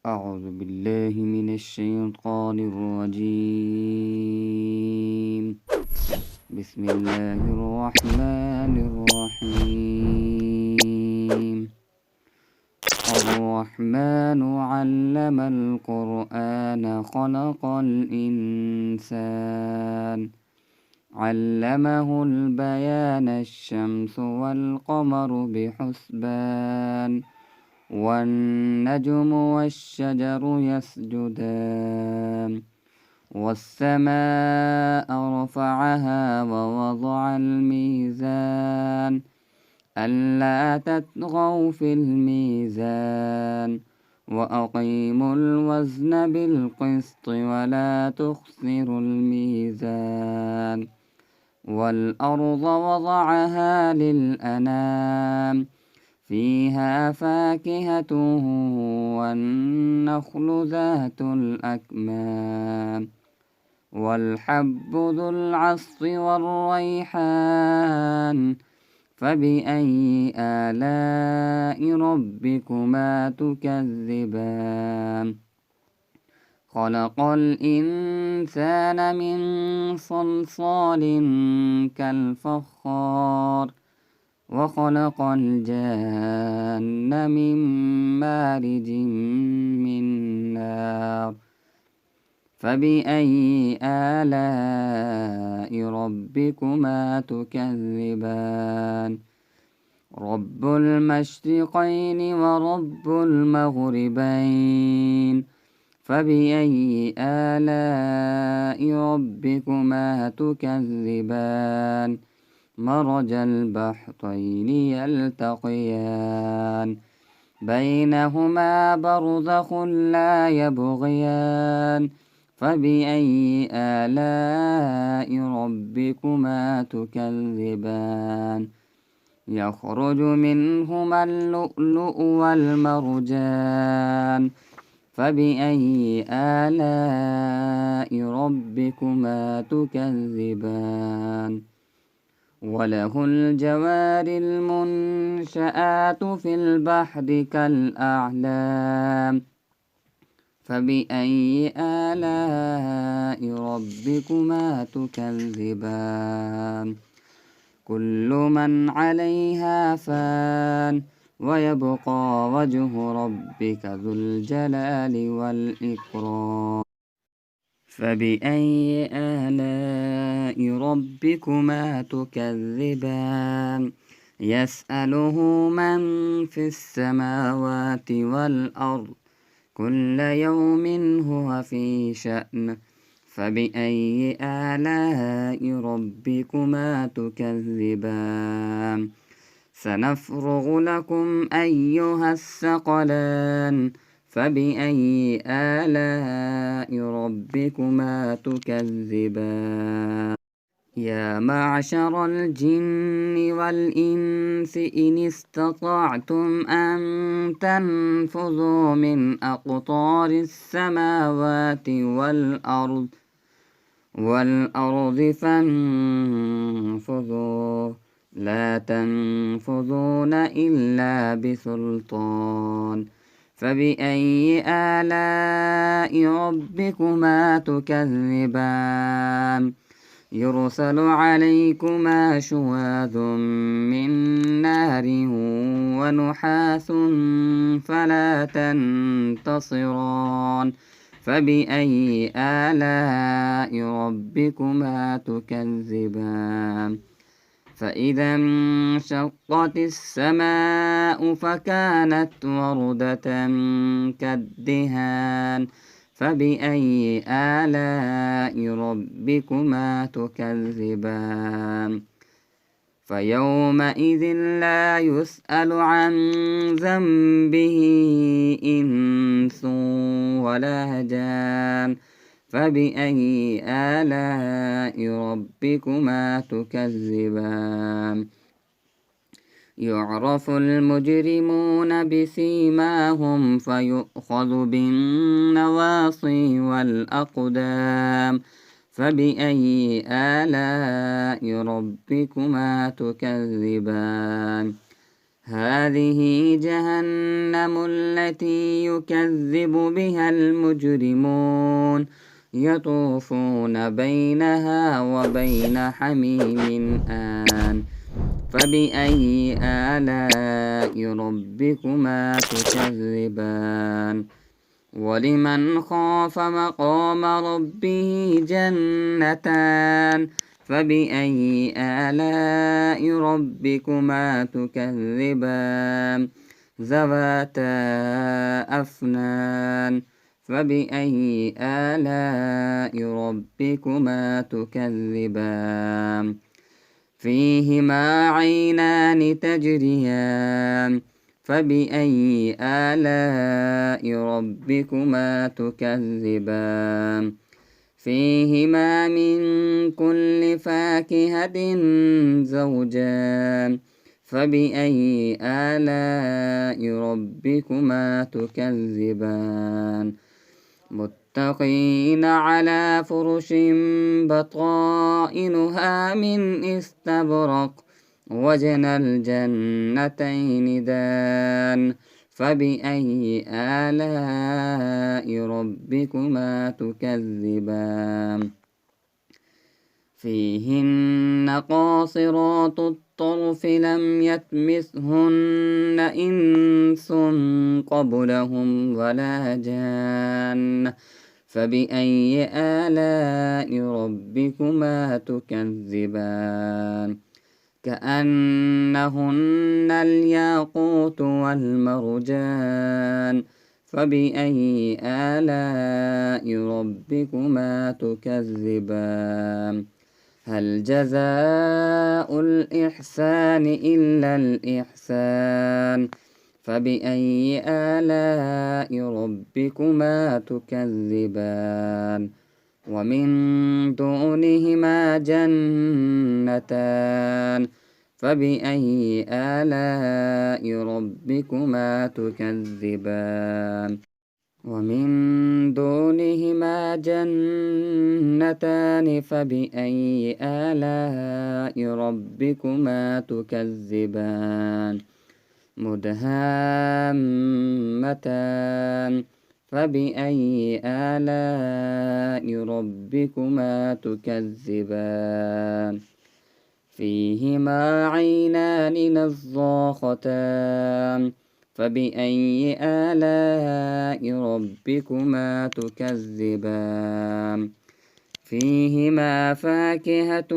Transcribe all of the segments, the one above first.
أعوذ بالله من الشيطان الرجيم. بسم الله الرحمن الرحيم. الرحمن علم القرآن خلق الإنسان علمه البيان الشمس والقمر بحسبان والنجم والشجر يسجدان والسماء رفعها ووضع الميزان ألا تطغوا في الميزان وأقيموا الوزن بالقسط ولا تخسروا الميزان والأرض وضعها للأنام فيها فاكهة والنخل ذات الأكمام والحب ذو العصف والريحان فبأي آلاء ربكما تكذبان خلق الإنسان من صلصال كالفخار وخلق الجان من مارج من نار فبأي آلاء ربكما تكذبان رب المشرقين ورب المغربين فبأي آلاء ربكما تكذبان مرج البحرين يلتقيان بينهما برزخ لا يبغيان فبأي آلاء ربكما تكذبان يخرج منهما اللؤلؤ والمرجان فبأي آلاء ربكما تكذبان وله الجوار المنشآت في البحر كالأعلام فبأي آلاء ربكما تكذبان كل من عليها فان ويبقى وجه ربك ذو الجلال والإكرام فبأي آلاء ربكما تكذبان يسأله من في السماوات والأرض كل يوم هو في شأن فبأي آلاء ربكما تكذبان سنفرغ لكم أيها الثقلان فبأي آلاء ربكما تكذبان يا معشر الجن والإنس إن استطعتم أن تنفذوا من أقطار السماوات والأرض فانفذوا لا تنفذون إلا بسلطان فبأي آلاء ربكما تكذبان يرسل عليكما شواظ من نار ونحاس فلا تنتصران فبأي آلاء ربكما تكذبان فإذا انشقت السماء فكانت وردة كالدهان فبأي آلاء ربكما تكذبان فيومئذ لا يسأل عن ذنبه إنس ولا جان فبأي آلاء ربكما تكذبان يعرف المجرمون بسيماهم فيؤخذ بالنواصي والأقدام فبأي آلاء ربكما تكذبان هذه جهنم التي يكذب بها المجرمون يطوفون بينها وبين حميم آن فبأي آلاء ربكما تكذبان ولمن خاف مقام ربه جنتان فبأي آلاء ربكما تكذبان ذواتا أفنان فبأي آلاء ربكما تكذبان فيهما عينان تجريان فبأي آلاء ربكما تكذبان فيهما من كل فاكهة زوجان فبأي آلاء ربكما تكذبان متقين على فرش بطائنها من استبرق وجنى الجنتين دان فبأي آلاء ربكما تكذبان فيهن قاصرات الطرف لم يطمثهن إنس قبلهم ولا جان فبأي آلاء ربكما تكذبان كأنهن الياقوت والمرجان فبأي آلاء ربكما تكذبان هل جزاء الإحسان إلا الإحسان فبأي آلاء ربكما تكذبان ومن دونهما جنتان فبأي آلاء ربكما تكذبان ومن دونهما جنتان فبأي آلاء ربكما تكذبان مدهامتان فبأي آلاء ربكما تكذبان فيهما عينان نضاختان فبأي آلاء ربكما تكذبان فيهما فاكهة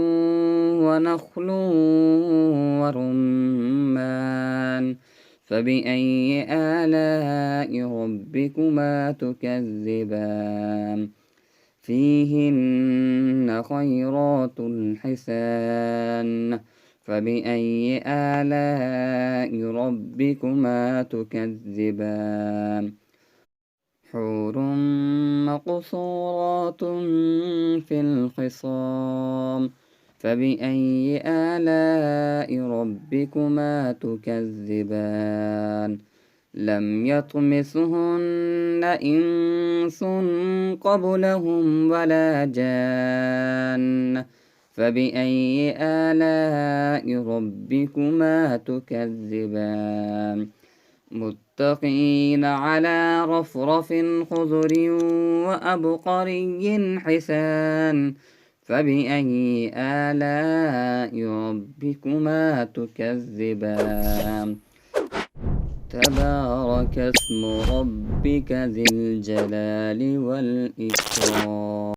ونخل ورمان فبأي آلاء ربكما تكذبان فيهن خيرات حسان فبأي آلاء ربكما تكذبان حور مقصورات في الخصام فبأي آلاء ربكما تكذبان لم يطمثهن إنس قبلهم ولا جان فبأي آلاء ربكما تكذبان متقين على رفرف خضر وأبقري حسان فبأي آلاء ربكما تكذبان تبارك اسم ربك ذي الجلال والإكرام.